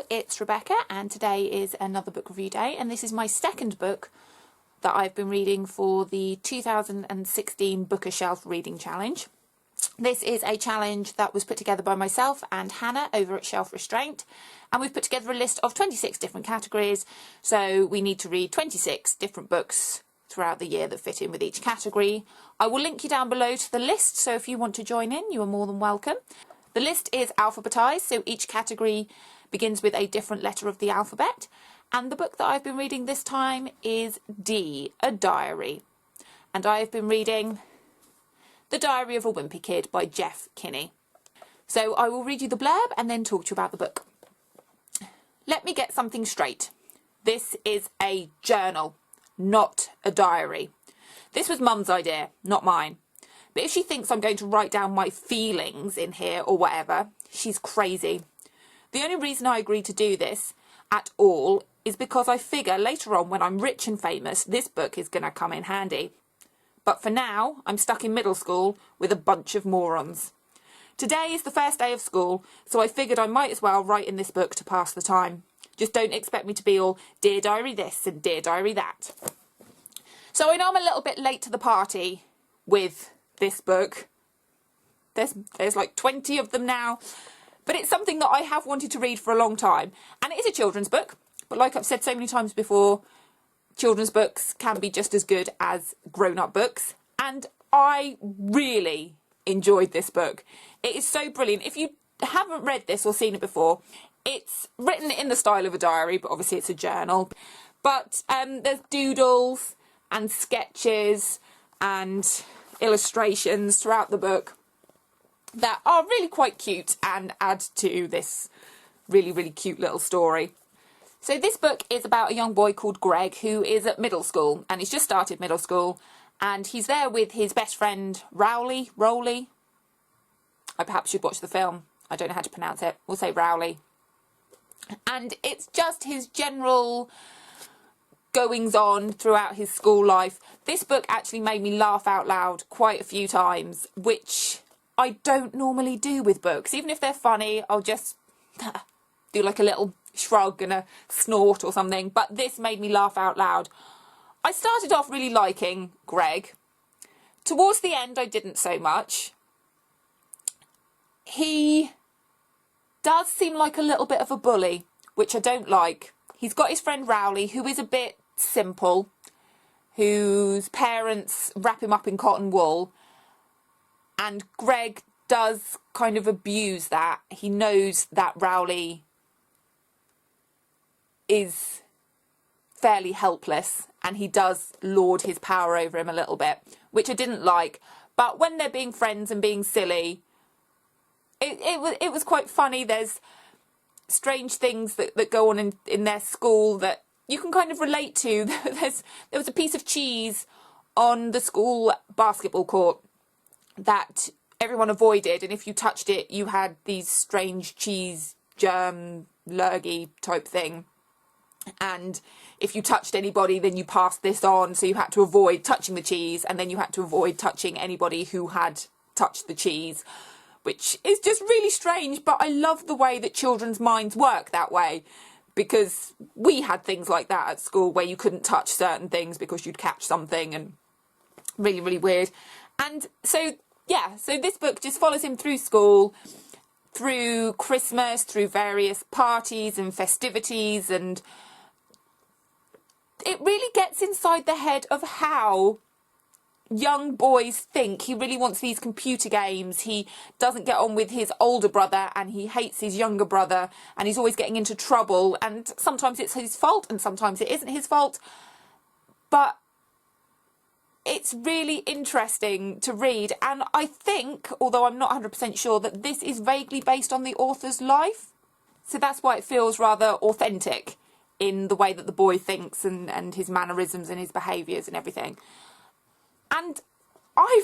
Hello, it's Rebecca and today is another book review day, and this is my second book that I've been reading for the 2016 BookaShelf Reading Challenge. This is a challenge that was put together by myself and Hannah over at Shelf Restraint, and we've put together a list of 26 different categories, so we need to read 26 different books throughout the year that fit in with each category. I will link you down below to the list, so if you want to join in, you are more than welcome. The list is alphabetised, so each category begins with a different letter of the alphabet, and the book that I've been reading this time is D, a diary, and I have been reading The Diary of a Wimpy Kid by Kinney. So I will read you the blurb and then talk to you about the book. Let me get something straight. This is a journal, not a diary. This was Mum's idea, not mine. But if she thinks I'm going to write down my feelings in here or whatever, she's crazy. The only reason I agreed to do this at all is because I figure later on when I'm rich and famous, this book is going to come in handy. But for now, I'm stuck in middle school with a bunch of morons. Today is the first day of school, so I figured I might as well write in this book to pass the time. Just don't expect me to be all Dear Diary this and Dear Diary that. So I know I'm a little bit late to the party with this book. There's like 20 of them now, but it's something that I have wanted to read for a long time, and it is a children's book, but like I've said so many times before, children's books can be just as good as grown-up books, and I really enjoyed this book. It is so brilliant. If you haven't read this or seen it before, it's written in the style of a diary, but obviously it's a journal, but there's doodles and sketches and illustrations throughout the book that are really quite cute and add to this really cute little story. So this book is about a young boy called Greg who is at middle school, and he's just started middle school, and he's there with his best friend Rowley. I perhaps should watch the film. I don't know how to pronounce it. We'll say Rowley. And it's just his general goings on throughout his school life. This book actually made me laugh out loud quite a few times, which I don't normally do with books. Even if they're funny, I'll just do like a little shrug and a snort or something, but this made me laugh out loud. I started off really liking Greg. Towards the end, I didn't so much. He does seem like a little bit of a bully, which I don't like. He's got his friend Rowley, who is a bit simple, whose parents wrap him up in cotton wool, and Greg does kind of abuse that. He knows that Rowley is fairly helpless, and he does lord his power over him a little bit, which I didn't like. But when they're being friends and being silly, it was quite funny. There's strange things that go on in their school that you can kind of relate to. There was a piece of cheese on the school basketball court that everyone avoided, and if you touched it you had these strange cheese germ lurgy type thing, and if you touched anybody then you passed this on, so you had to avoid touching the cheese, and then you had to avoid touching anybody who had touched the cheese, which is just really strange. But I love the way that children's minds work that way, because we had things like that at school where you couldn't touch certain things because you'd catch something, and really weird. And so yeah, so this book just follows him through school, through Christmas, through various parties and festivities, and it really gets inside the head of how young boys think. He really wants these computer games. He doesn't get on with his older brother, and he hates his younger brother, and he's always getting into trouble, and sometimes it's his fault and sometimes it isn't his fault. But it's really interesting to read, and I think, although I'm not 100% sure, that this is vaguely based on the author's life. So that's why it feels rather authentic in the way that the boy thinks and his mannerisms and his behaviours and everything. And I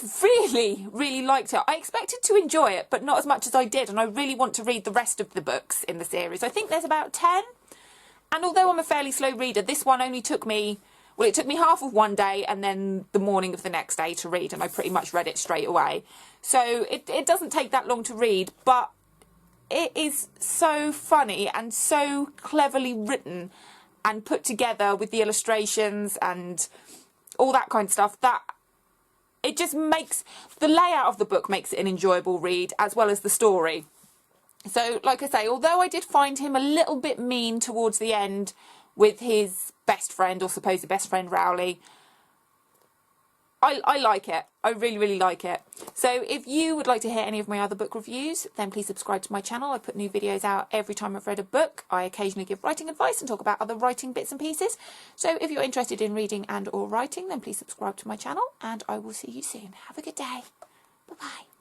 really liked it. I expected to enjoy it, but not as much as I did, and I really want to read the rest of the books in the series. I think there's about 10, and although I'm a fairly slow reader, this one only took me, well, it took me half of one day and then the morning of the next day to read, and I pretty much read it straight away. So it doesn't take that long to read, but it is so funny and so cleverly written and put together with the illustrations and all that kind of stuff, that it just makes the layout of the book makes it an enjoyable read, as well as the story. So, like I say, although I did find him a little bit mean towards the end with his best friend, or supposed best friend, Rowley, I like it. I really, really like it. So if you would like to hear any of my other book reviews, then please subscribe to my channel. I put new videos out every time I've read a book. I occasionally give writing advice and talk about other writing bits and pieces. So if you're interested in reading and or writing, then please subscribe to my channel, and I will see you soon. Have a good day. Bye-bye.